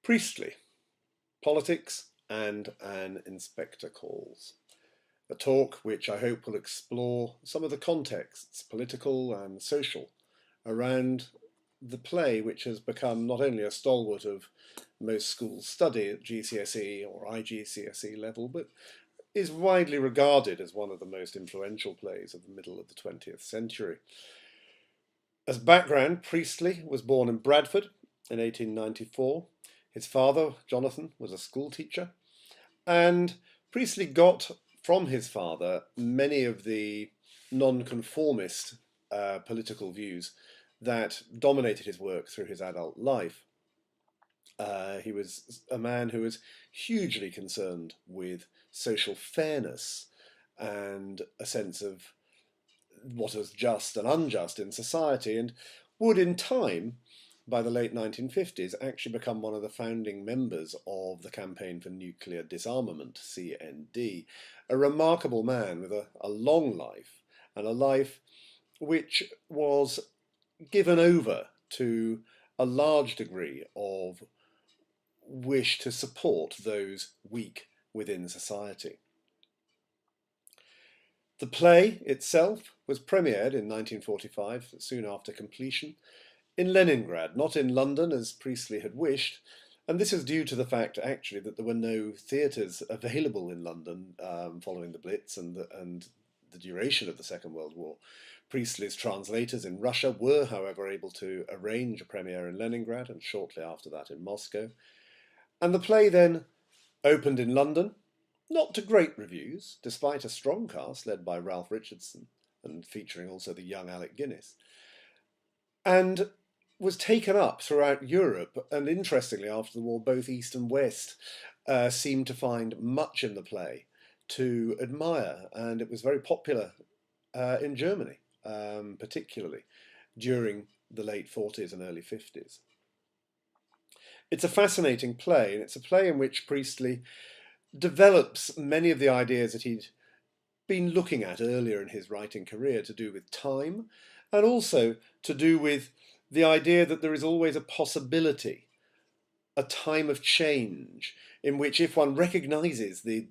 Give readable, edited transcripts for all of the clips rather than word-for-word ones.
Priestley, Politics and an Inspector Calls. A talk which I hope will explore some of the contexts, political and social, around the play which has become not only a stalwart of most schools' study at GCSE or IGCSE level, but is widely regarded as one of the most influential plays of the middle of the 20th century. As background, Priestley was born in Bradford in 1894. His father, Jonathan, was a schoolteacher, and Priestley got from his father many of the non-conformist political views that dominated his work through his adult life. He was a man who was hugely concerned with social fairness and a sense of what was just and unjust in society, and would in time, by the late 1950s, actually become one of the founding members of the Campaign for Nuclear Disarmament, CND, a remarkable man with a long life, and a life which was given over to a large degree of wish to support those weak within society. The play itself was premiered in 1945, soon after completion, in Leningrad, not in London as Priestley had wished, and this is due to the fact actually that there were no theatres available in London following the Blitz and the duration of the Second World War. Priestley's translators in Russia were, however, able to arrange a premiere in Leningrad and shortly after that in Moscow. And the play then opened in London, not to great reviews, despite a strong cast led by Ralph Richardson and featuring also the young Alec Guinness, and was taken up throughout Europe, and interestingly after the war both East and West seemed to find much in the play to admire, and it was very popular in Germany, particularly during the late 40s and early 50s. It's a fascinating play, and it's a play in which Priestley develops many of the ideas that he'd been looking at earlier in his writing career to do with time, and also to do with the idea that there is always a possibility, a time of change, in which if one recognises the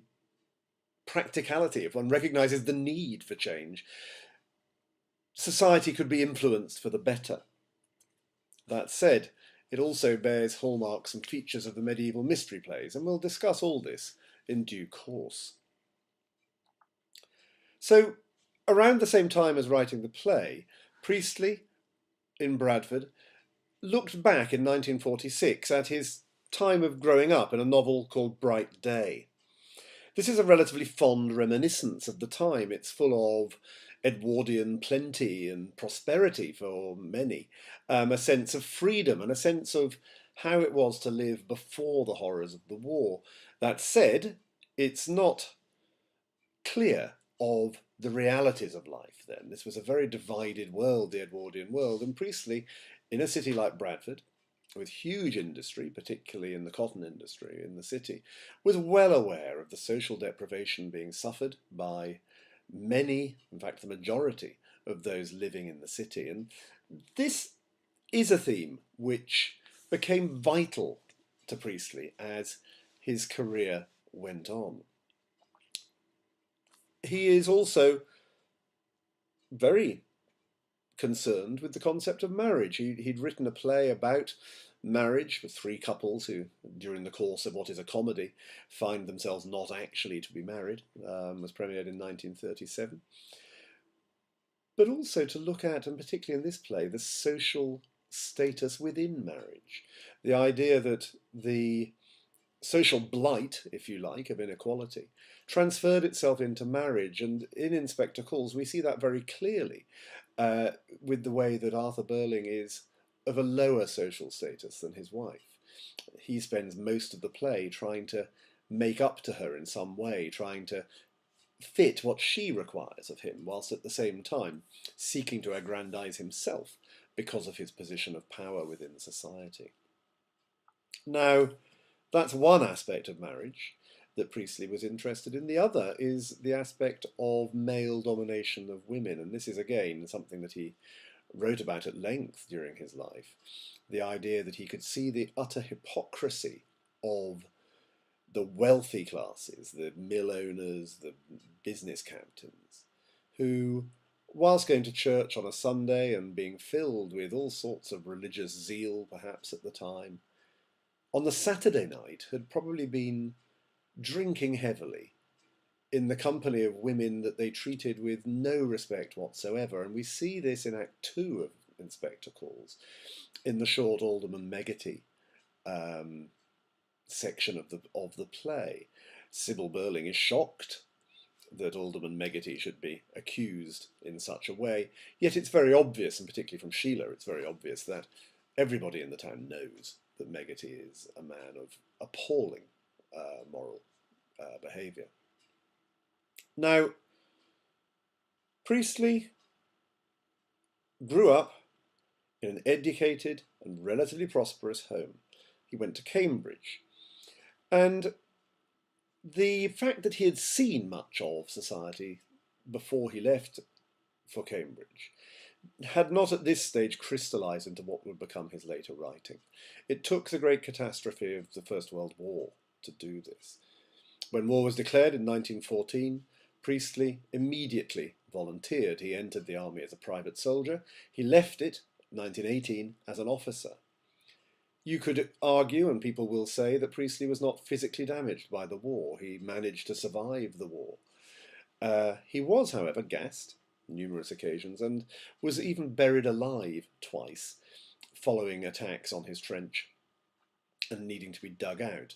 practicality, if one recognises the need for change, society could be influenced for the better. That said, it also bears hallmarks and features of the medieval mystery plays, and we'll discuss all this in due course. So, around the same time as writing the play, Priestley, in Bradford, looked back in 1946 at his time of growing up in a novel called Bright Day. This is a relatively fond reminiscence of the time. It's full of Edwardian plenty and prosperity for many, a sense of freedom and a sense of how it was to live before the horrors of the war. That said, it's not clear of the realities of life then. This was a very divided world, the Edwardian world, and Priestley, in a city like Bradford, with huge industry, particularly in the cotton industry in the city, was well aware of the social deprivation being suffered by many, in fact the majority, of those living in the city. And this is a theme which became vital to Priestley as his career went on. He is also very concerned with the concept of marriage. He'd written a play about marriage with three couples who, during the course of what is a comedy, find themselves not actually to be married, was premiered in 1937. But also to look at, and particularly in this play, the social status within marriage. The idea that the social blight, if you like, of inequality transferred itself into marriage, and in Inspector Calls we see that very clearly with the way that Arthur Burling is of a lower social status than his wife. He spends most of the play trying to make up to her in some way, trying to fit what she requires of him, whilst at the same time seeking to aggrandize himself because of his position of power within society. Now, that's one aspect of marriage that Priestley was interested in. The other is the aspect of male domination of women, and this is again something that he wrote about at length during his life. The idea that he could see the utter hypocrisy of the wealthy classes, the mill owners, the business captains, who, whilst going to church on a Sunday and being filled with all sorts of religious zeal perhaps at the time, on the Saturday night had probably been drinking heavily in the company of women that they treated with no respect whatsoever. And we see this in Act 2 of Inspector Calls, in the short Alderman Meggetty section of the play. Sybil Burling is shocked that Alderman Meggetty should be accused in such a way, yet it's very obvious, and particularly from Sheila, it's very obvious that everybody in the town knows that Meggetty is a man of appalling moral behaviour. Now, Priestley grew up in an educated and relatively prosperous home. He went to Cambridge, and the fact that he had seen much of society before he left for Cambridge had not at this stage crystallised into what would become his later writing. It took the great catastrophe of the First World War to do this. When war was declared in 1914, Priestley immediately volunteered. He entered the army as a private soldier. He left it, 1918, as an officer. You could argue, and people will say, that Priestley was not physically damaged by the war. He managed to survive the war. He was, however, gassed on numerous occasions and was even buried alive twice following attacks on his trench and needing to be dug out.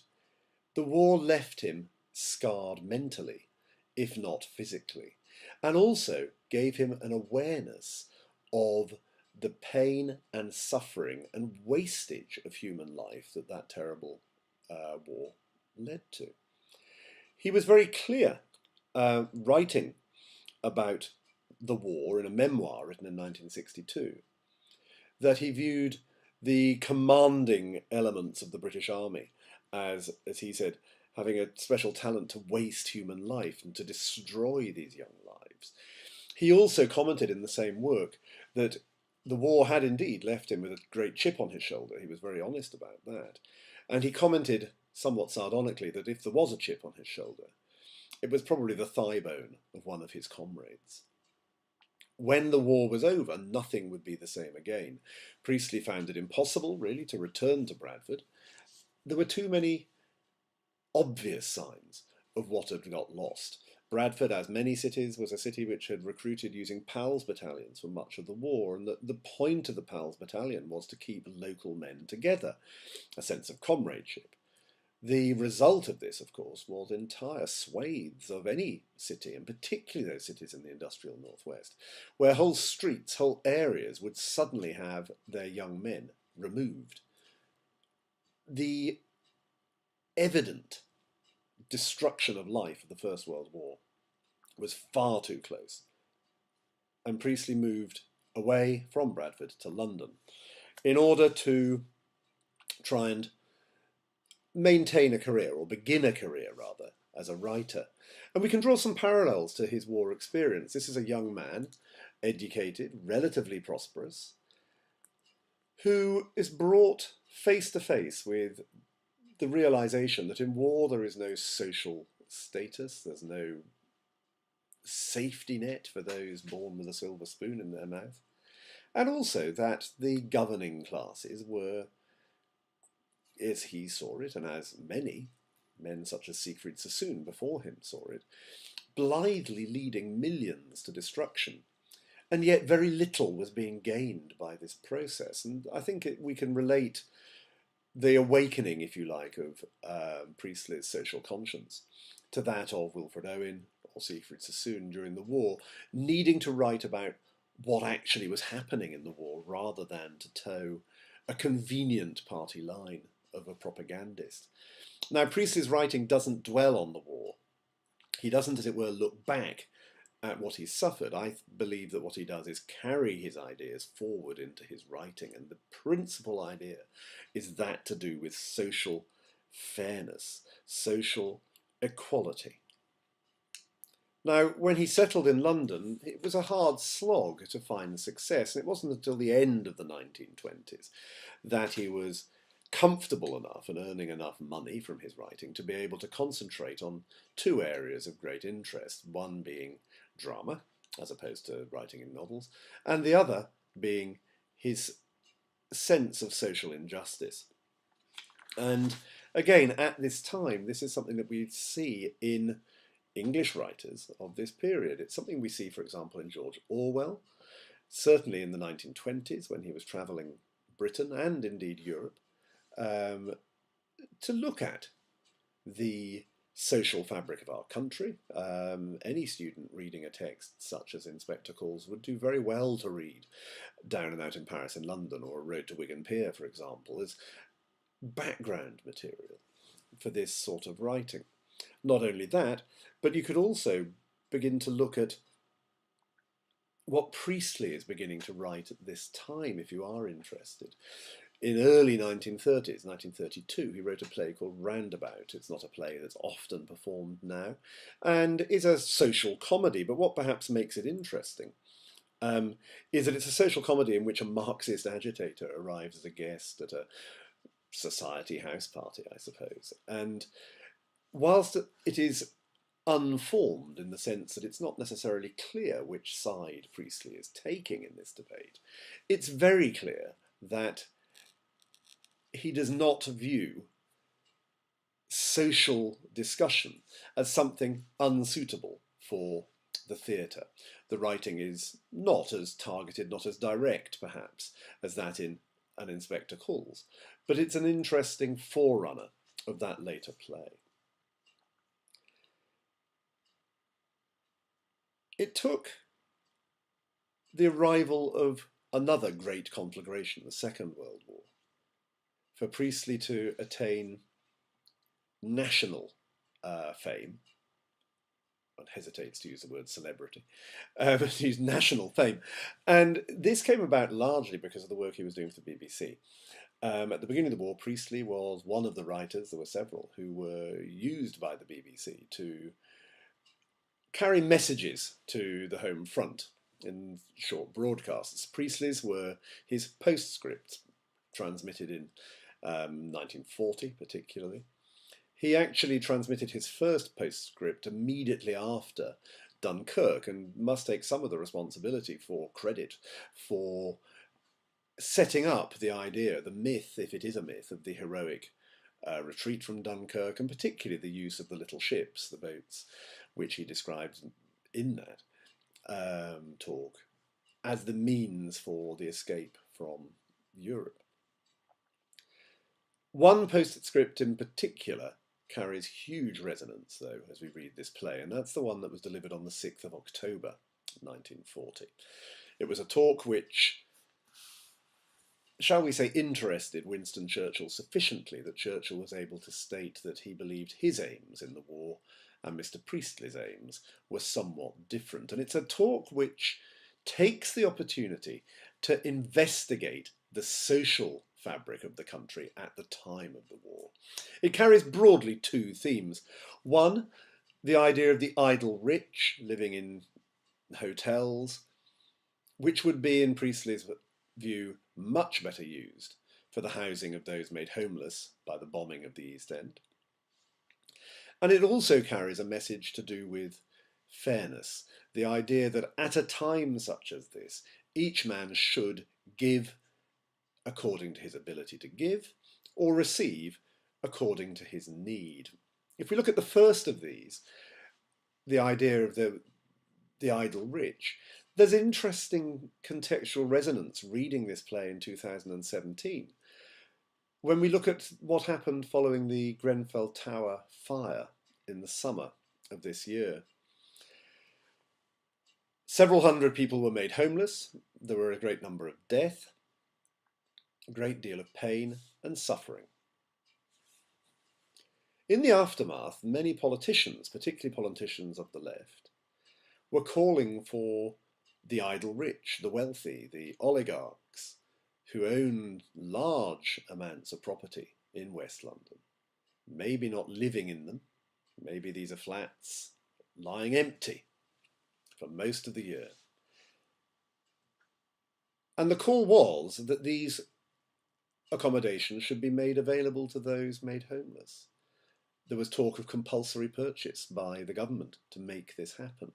The war left him scarred mentally, if not physically, and also gave him an awareness of the pain and suffering and wastage of human life that terrible war led to. He was very clear, writing about the war in a memoir written in 1962, that he viewed the commanding elements of the British Army as he said, having a special talent to waste human life and to destroy these young lives. He also commented in the same work that the war had indeed left him with a great chip on his shoulder. He was very honest about that. And he commented, somewhat sardonically, that if there was a chip on his shoulder, it was probably the thigh bone of one of his comrades. When the war was over, nothing would be the same again. Priestley found it impossible, really, to return to Bradford. There were too many obvious signs of what had got lost. Bradford, as many cities, was a city which had recruited using PALS battalions for much of the war, and the point of the PALS battalion was to keep local men together, a sense of comradeship. The result of this, of course, was entire swathes of any city, and particularly those cities in the industrial northwest, where whole streets, whole areas would suddenly have their young men removed. The evident destruction of life of the First World War was far too close, and Priestley moved away from Bradford to London in order to try and maintain a career, or begin a career rather, as a writer. And we can draw some parallels to his war experience. This is a young man, educated, relatively prosperous, who is brought face to face with the realization that in war there is no social status, there's no safety net for those born with a silver spoon in their mouth, and also that the governing classes were, as he saw it, and as many men such as Siegfried Sassoon before him saw it, blithely leading millions to destruction. And yet very little was being gained by this process. And I think we can relate the awakening, if you like, of Priestley's social conscience to that of Wilfred Owen or Siegfried Sassoon during the war, needing to write about what actually was happening in the war rather than to toe a convenient party line of a propagandist. Now, Priestley's writing doesn't dwell on the war. He doesn't, as it were, look back at what he suffered. I believe that what he does is carry his ideas forward into his writing, and the principal idea is that to do with social fairness, social equality. Now, when he settled in London, it was a hard slog to find success, and it wasn't until the end of the 1920s that he was comfortable enough and earning enough money from his writing to be able to concentrate on two areas of great interest, one being drama, as opposed to writing in novels, and the other being his sense of social injustice. And again, at this time, this is something that we see in English writers of this period. It's something we see, for example, in George Orwell, certainly in the 1920s when he was travelling Britain and indeed Europe, to look at the social fabric of our country. Any student reading a text such as Inspector Calls would do very well to read Down and Out in Paris and London, or A Road to Wigan Pier, for example, as background material for this sort of writing. Not only that, but you could also begin to look at what Priestley is beginning to write at this time, if you are interested. In early 1930s, 1932, he wrote a play called Roundabout. It's not a play that's often performed now, and is a social comedy, but what perhaps makes it interesting is that it's a social comedy in which a Marxist agitator arrives as a guest at a society house party, I suppose. And whilst it is unformed in the sense that it's not necessarily clear which side Priestley is taking in this debate, it's very clear that he does not view social discussion as something unsuitable for the theatre. The writing is not as targeted, not as direct, perhaps, as that in An Inspector Calls, but it's an interesting forerunner of that later play. It took the arrival of another great conflagration, the Second World War, for Priestley to attain national fame. One hesitates to use the word celebrity, but to use national fame. And this came about largely because of the work he was doing for the BBC. At the beginning of the war, Priestley was one of the writers, there were several, who were used by the BBC to carry messages to the home front in short broadcasts. Priestley's were his postscripts, transmitted in 1940 particularly. He actually transmitted his first postscript immediately after Dunkirk and must take some of the responsibility for credit for setting up the idea, the myth, if it is a myth, of the heroic retreat from Dunkirk, and particularly the use of the little ships, the boats, which he describes in that talk as the means for the escape from Europe. One postscript in particular carries huge resonance, though, as we read this play, and that's the one that was delivered on the 6th of October 1940. It was a talk which, shall we say, interested Winston Churchill sufficiently that Churchill was able to state that he believed his aims in the war and Mr. Priestley's aims were somewhat different. And it's a talk which takes the opportunity to investigate the social fabric of the country at the time of the war. It carries broadly two themes. One, the idea of the idle rich living in hotels, which would be, in Priestley's view, much better used for the housing of those made homeless by the bombing of the East End. And it also carries a message to do with fairness, the idea that at a time such as this, each man should give according to his ability to give, or receive according to his need. If we look at the first of these, the idea of the idle rich, there's interesting contextual resonance reading this play in 2017. When we look at what happened following the Grenfell Tower fire in the summer of this year, several hundred people were made homeless, there were a great number of deaths, a great deal of pain and suffering. In the aftermath, many politicians, particularly politicians of the left, were calling for the idle rich, the wealthy, the oligarchs, who owned large amounts of property in West London, maybe not living in them, maybe these are flats lying empty for most of the year. And the call was that these accommodation should be made available to those made homeless. There was talk of compulsory purchase by the government to make this happen.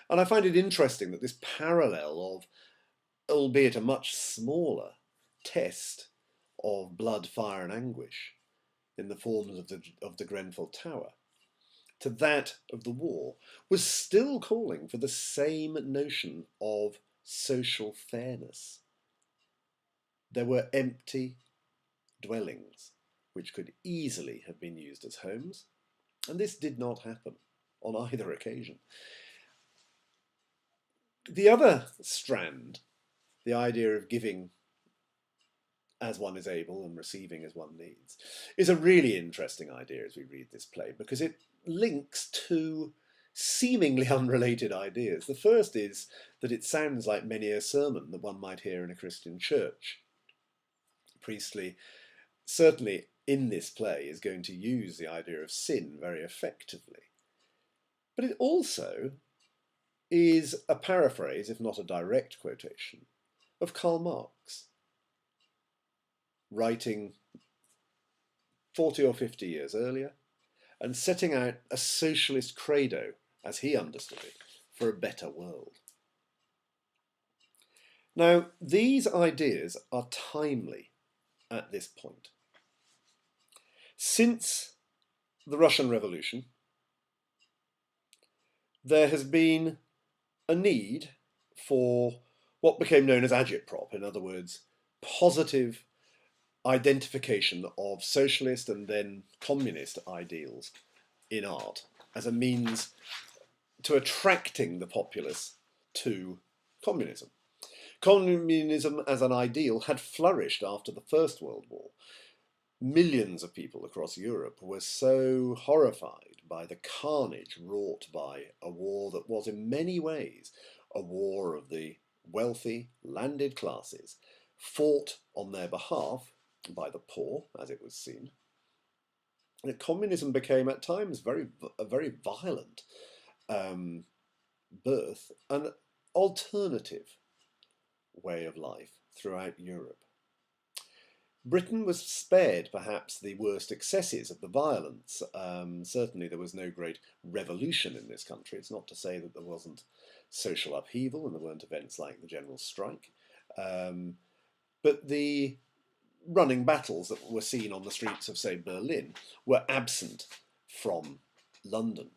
And I find it interesting that this parallel of, albeit a much smaller, test of blood, fire and anguish in the forms of the Grenfell Tower, to that of the war, was still calling for the same notion of social fairness. There were empty dwellings which could easily have been used as homes, and this did not happen on either occasion. The other strand, the idea of giving as one is able and receiving as one needs, is a really interesting idea as we read this play, because it links two seemingly unrelated ideas. The first is that it sounds like many a sermon that one might hear in a Christian church. Priestley, certainly in this play, is going to use the idea of sin very effectively. But it also is a paraphrase, if not a direct quotation, of Karl Marx, writing 40 or 50 years earlier and setting out a socialist credo, as he understood it, for a better world. Now, these ideas are timely at this point. Since the Russian Revolution, there has been a need for what became known as agitprop, in other words, positive identification of socialist and then communist ideals in art as a means to attracting the populace to communism. Communism as an ideal had flourished after the First World War. Millions of people across Europe were so horrified by the carnage wrought by a war that was in many ways a war of the wealthy landed classes, fought on their behalf by the poor, as it was seen. And communism became at times a very violent birth, an alternative way of life throughout Europe. Britain was spared perhaps the worst excesses of the violence. Certainly there was no great revolution in this country. It's not to say that there wasn't social upheaval and there weren't events like the General Strike. But the running battles that were seen on the streets of, say, Berlin were absent from London.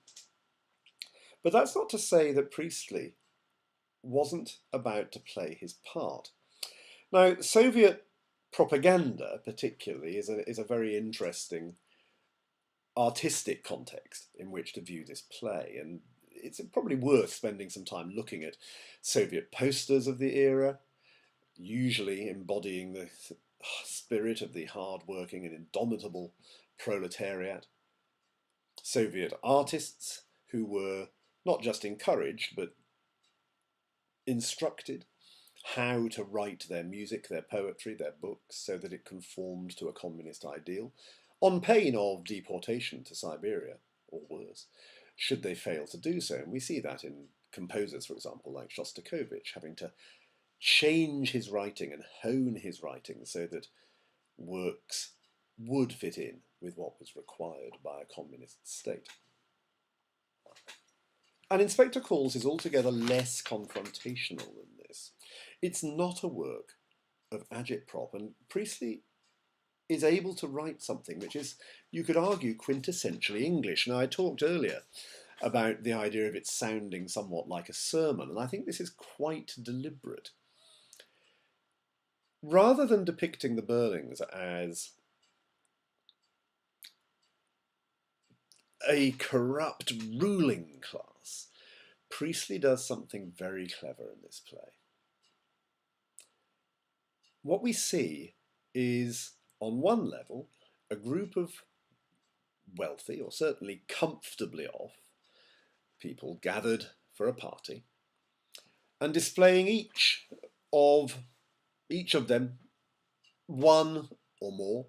But that's not to say that Priestley wasn't about to play his part. Now, Soviet propaganda, particularly, is a very interesting artistic context in which to view this play, and it's probably worth spending some time looking at Soviet posters of the era, usually embodying the spirit of the hard-working and indomitable proletariat. Soviet artists who were not just encouraged, but instructed how to write their music, their poetry, their books, so that it conformed to a communist ideal, on pain of deportation to Siberia, or worse, should they fail to do so. And we see that in composers, for example, like Shostakovich, having to change his writing and hone his writing so that works would fit in with what was required by a communist state. And Inspector Calls is altogether less confrontational than this. It's not a work of agitprop, and Priestley is able to write something which is, you could argue, quintessentially English. Now, I talked earlier about the idea of it sounding somewhat like a sermon, and I think this is quite deliberate. Rather than depicting the Burlings as a corrupt ruling class, Priestley does something very clever in this play. What we see is, on one level, a group of wealthy, or certainly comfortably off, people gathered for a party, and displaying each of them one or more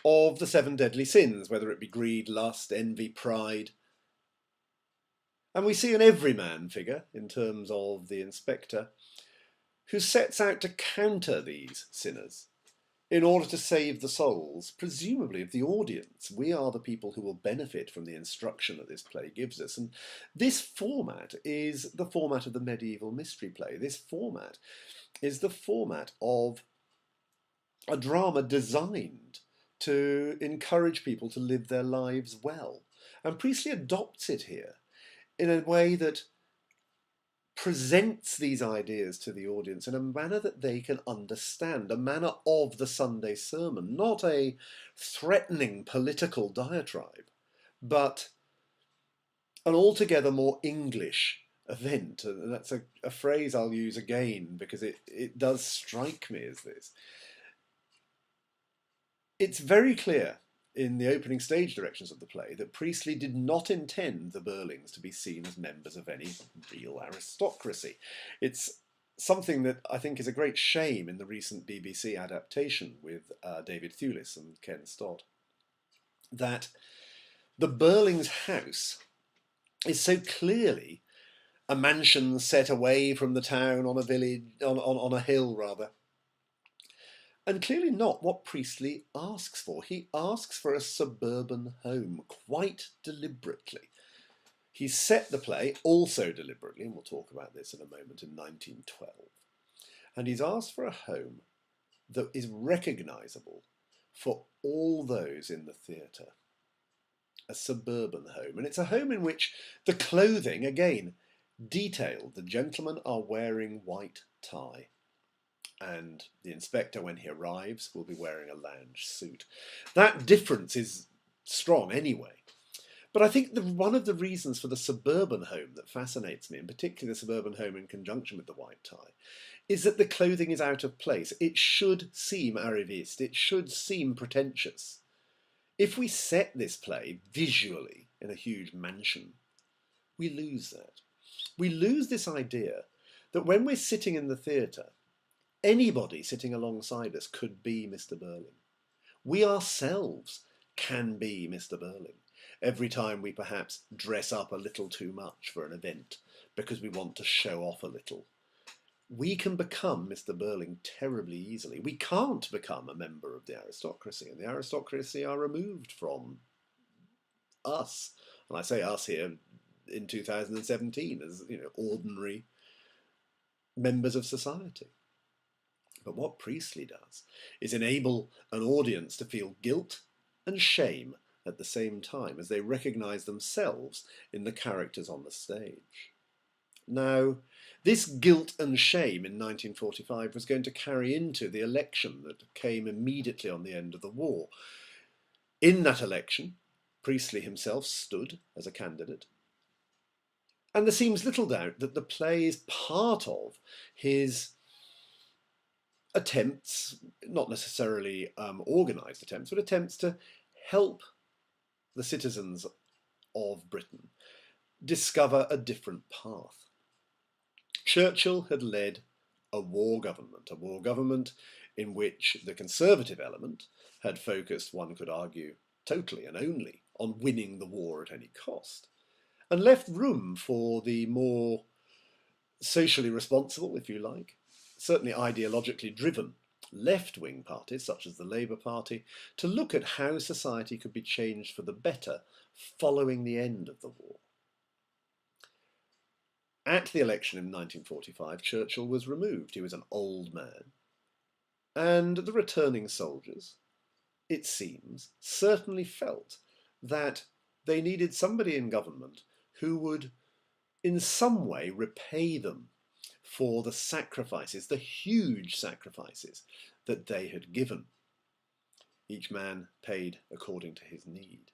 of the 7 deadly sins, whether it be greed, lust, envy, pride. And we see an everyman figure, in terms of the inspector, who sets out to counter these sinners in order to save the souls, presumably of the audience. We are the people who will benefit from the instruction that this play gives us. And this format is the format of the medieval mystery play. This format is the format of a drama designed to encourage people to live their lives well. And Priestley adopts it here in a way that presents these ideas to the audience in a manner that they can understand, a manner of the Sunday sermon, not a threatening political diatribe, but an altogether more English event. And that's a phrase I'll use again because it does strike me as this. It's very clear in the opening stage directions of the play that Priestley did not intend the Burlings to be seen as members of any real aristocracy. It's something that I think is a great shame in the recent BBC adaptation with David Thewlis and Ken Stott, that the Burlings' house is so clearly a mansion set away from the town on a village, on a hill rather, and clearly not what Priestley asks for. He asks for a suburban home, quite deliberately. He's set the play also deliberately, and we'll talk about this in a moment, in 1912. And he's asked for a home that is recognisable for all those in the theatre. A suburban home. And it's a home in which the clothing, again, detailed. The gentlemen are wearing white tie, and the inspector, when he arrives, will be wearing a lounge suit. That difference is strong anyway. But I think one of the reasons for the suburban home that fascinates me, and particularly the suburban home in conjunction with the white tie, is that the clothing is out of place. It should seem arriviste. It should seem pretentious. If we set this play visually in a huge mansion, we lose that. We lose this idea that when we're sitting in the theatre, anybody sitting alongside us could be Mr. Burling. We ourselves can be Mr. Burling every time we perhaps dress up a little too much for an event because we want to show off a little. We can become Mr. Burling terribly easily. We can't become a member of the aristocracy, and the aristocracy are removed from us. And I say us here in 2017 as, ordinary members of society. But what Priestley does is enable an audience to feel guilt and shame at the same time as they recognise themselves in the characters on the stage. Now, this guilt and shame in 1945 was going to carry into the election that came immediately on the end of the war. In that election, Priestley himself stood as a candidate, and there seems little doubt that the play is part of his attempts, not necessarily organised attempts, but attempts to help the citizens of Britain discover a different path. Churchill had led a war government in which the conservative element had focused, one could argue, totally and only on winning the war at any cost, and left room for the more socially responsible, if you like, certainly ideologically driven left-wing parties, such as the Labour Party, to look at how society could be changed for the better following the end of the war. At the election in 1945, Churchill was removed. He was an old man. And the returning soldiers, it seems, certainly felt that they needed somebody in government who would in some way repay them for the sacrifices, the huge sacrifices that they had given. Each man paid according to his need.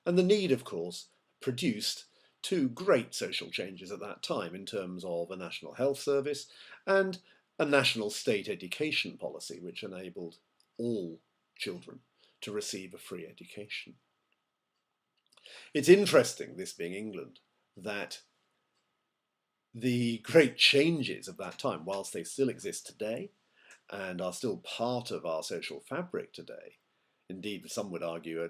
And the need, of course, produced two great social changes at that time in terms of a national health service and a national state education policy which enabled all children to receive a free education. It's interesting, this being England, that the great changes of that time, whilst they still exist today and are still part of our social fabric today, indeed some would argue a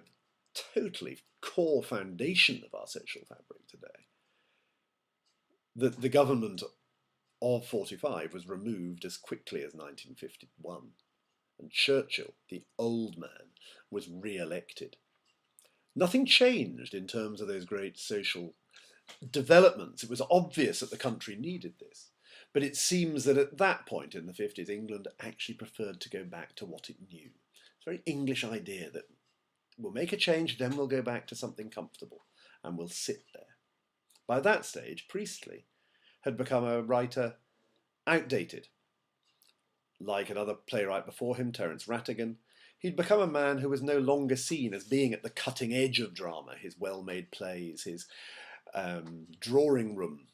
totally core foundation of our social fabric today, that the government of 45 was removed as quickly as 1951. and Churchill, the old man, was re-elected. Nothing changed in terms of those great social developments. It was obvious that the country needed this. But it seems that at that point in the 50s, England actually preferred to go back to what it knew. It's a very English idea that we'll make a change, then we'll go back to something comfortable, and we'll sit there. By that stage, Priestley had become a writer outdated. Like another playwright before him, Terence Rattigan, he'd become a man who was no longer seen as being at the cutting edge of drama. His well-made plays, his drawing room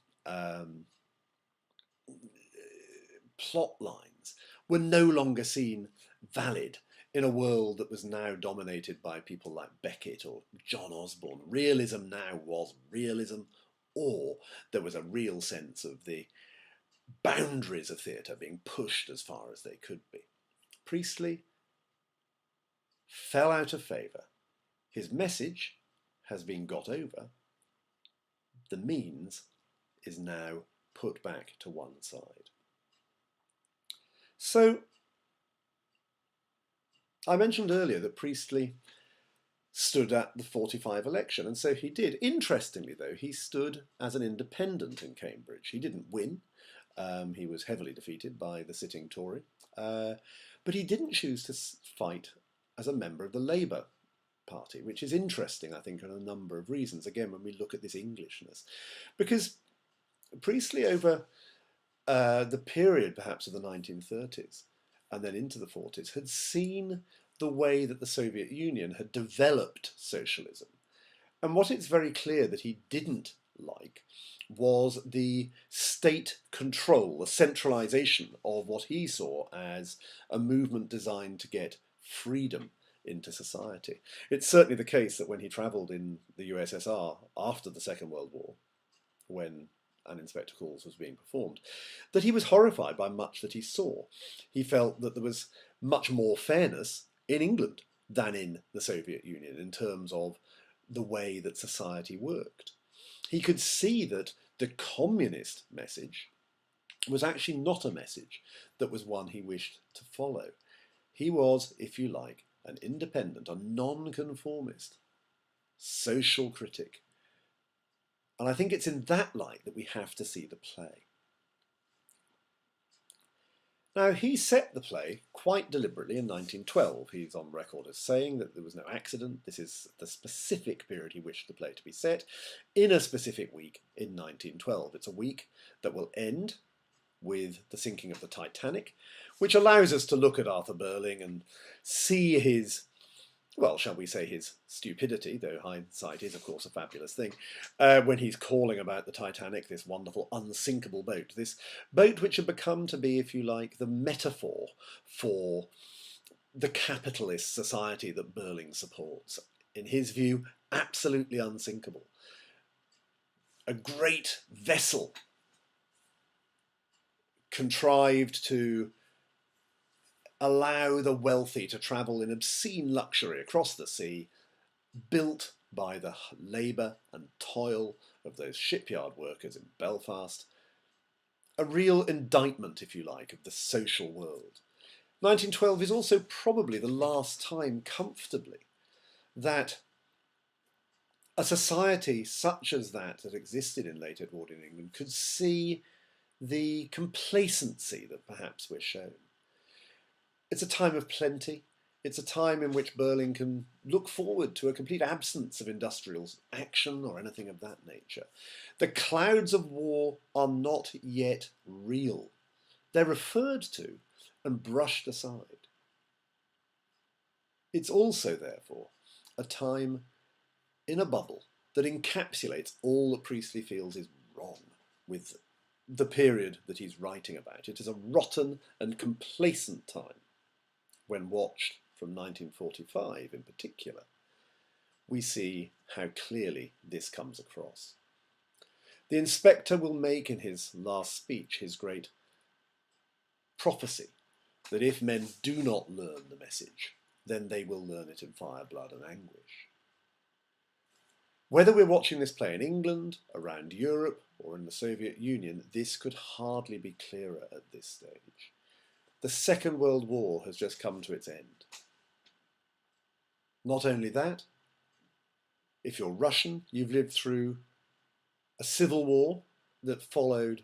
plot lines were no longer seen valid in a world that was now dominated by people like Beckett or John Osborne. Realism now was realism, or there was a real sense of the boundaries of theatre being pushed as far as they could be. Priestley fell out of favour. His message has been got over. The means is now put back to one side. So, I mentioned earlier that Priestley stood at the 45 election, and so he did. Interestingly, though, he stood as an independent in Cambridge. He didn't win. He was heavily defeated by the sitting Tory, but he didn't choose to fight as a member of the Labour Party, which is interesting, I think, on a number of reasons, again, when we look at this Englishness. Because Priestley, over the period, perhaps, of the 1930s, and then into the 40s, had seen the way that the Soviet Union had developed socialism. And what it's very clear that he didn't like was the state control, the centralisation of what he saw as a movement designed to get freedom into society. It's certainly the case that when he travelled in the USSR after the Second World War, when An Inspector Calls was being performed, that he was horrified by much that he saw. He felt that there was much more fairness in England than in the Soviet Union in terms of the way that society worked. He could see that the communist message was actually not a message that was one he wished to follow. He was, if you like, an independent, a non-conformist, social critic. And I think it's in that light that we have to see the play. Now, he set the play quite deliberately in 1912. He's on record as saying that there was no accident. This is the specific period he wished the play to be set, in a specific week in 1912. It's a week that will end with the sinking of the Titanic, which allows us to look at Arthur Burling and see his, well, shall we say his stupidity, though hindsight is, of course, a fabulous thing, when he's calling about the Titanic, this wonderful unsinkable boat, this boat which had become to be, if you like, the metaphor for the capitalist society that Burling supports. In his view, absolutely unsinkable. A great vessel contrived to allow the wealthy to travel in obscene luxury across the sea, built by the labour and toil of those shipyard workers in Belfast. A real indictment, if you like, of the social world. 1912 is also probably the last time, comfortably, that a society such as that existed in late Edwardian England could see the complacency that perhaps we're shown. It's a time of plenty. It's a time in which Burling can look forward to a complete absence of industrial action or anything of that nature. The clouds of war are not yet real. They're referred to and brushed aside. It's also, therefore, a time in a bubble that encapsulates all that Priestley feels is wrong with the period that he's writing about. It is a rotten and complacent time. When watched from 1945 in particular, we see how clearly this comes across. The inspector will make in his last speech his great prophecy that if men do not learn the message, then they will learn it in fire, blood and anguish. Whether we're watching this play in England, around Europe, or in the Soviet Union, this could hardly be clearer at this stage. the Second World War has just come to its end. Not only that, if you're Russian, you've lived through a civil war that followed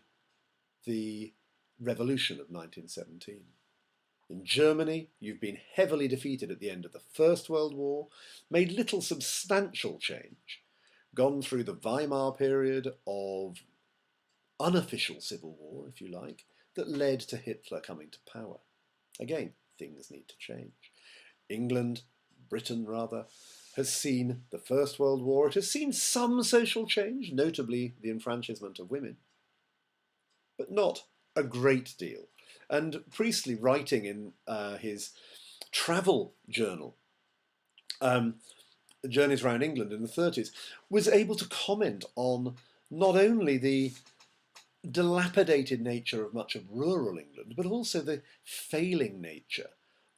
the revolution of 1917. In Germany, you've been heavily defeated at the end of the First World War, made little substantial change, gone through the Weimar period of unofficial civil war, if you like, that led to Hitler coming to power. Again, things need to change. England, Britain rather, has seen the First World War. It has seen some social change, notably the enfranchisement of women, but not a great deal. And Priestley, writing in his travel journal, Journeys Around England in the 30s, was able to comment on not only the dilapidated nature of much of rural England, but also the failing nature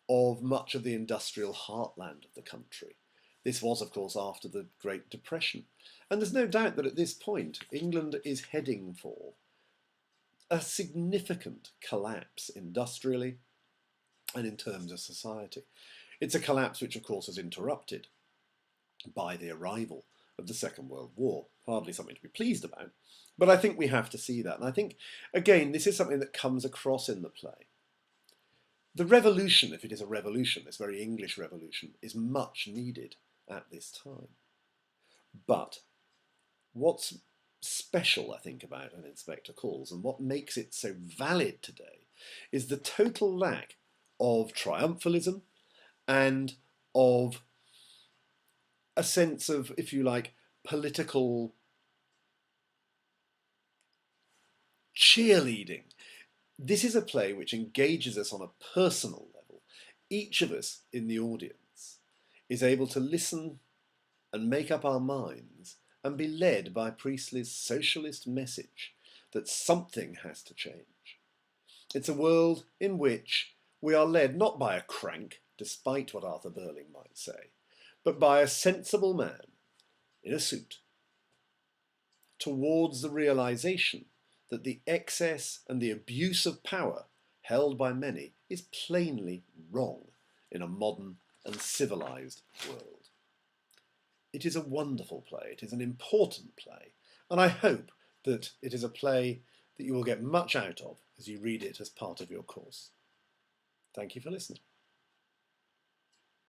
of much of the industrial heartland of the country. This was, of course, after the Great Depression. And there's no doubt that at this point, England is heading for a significant collapse industrially and in terms of society. It's a collapse which, of course, is interrupted by the arrival of the Second World War. Hardly something to be pleased about, but I think we have to see that. And I think, again, this is something that comes across in the play. The revolution, if it is a revolution, this very English revolution, is much needed at this time. But what's special, I think, about An Inspector Calls, and what makes it so valid today, is the total lack of triumphalism and of a sense of, if you like, political cheerleading. This is a play which engages us on a personal level. Each of us in the audience is able to listen and make up our minds and be led by Priestley's socialist message that something has to change. It's a world in which we are led not by a crank, despite what Arthur Burling might say, but by a sensible man in a suit towards the realization that the excess and the abuse of power held by many is plainly wrong in a modern and civilized world. It is a wonderful play, it is an important play, and I hope that it is a play that you will get much out of as you read it as part of your course. Thank you for listening.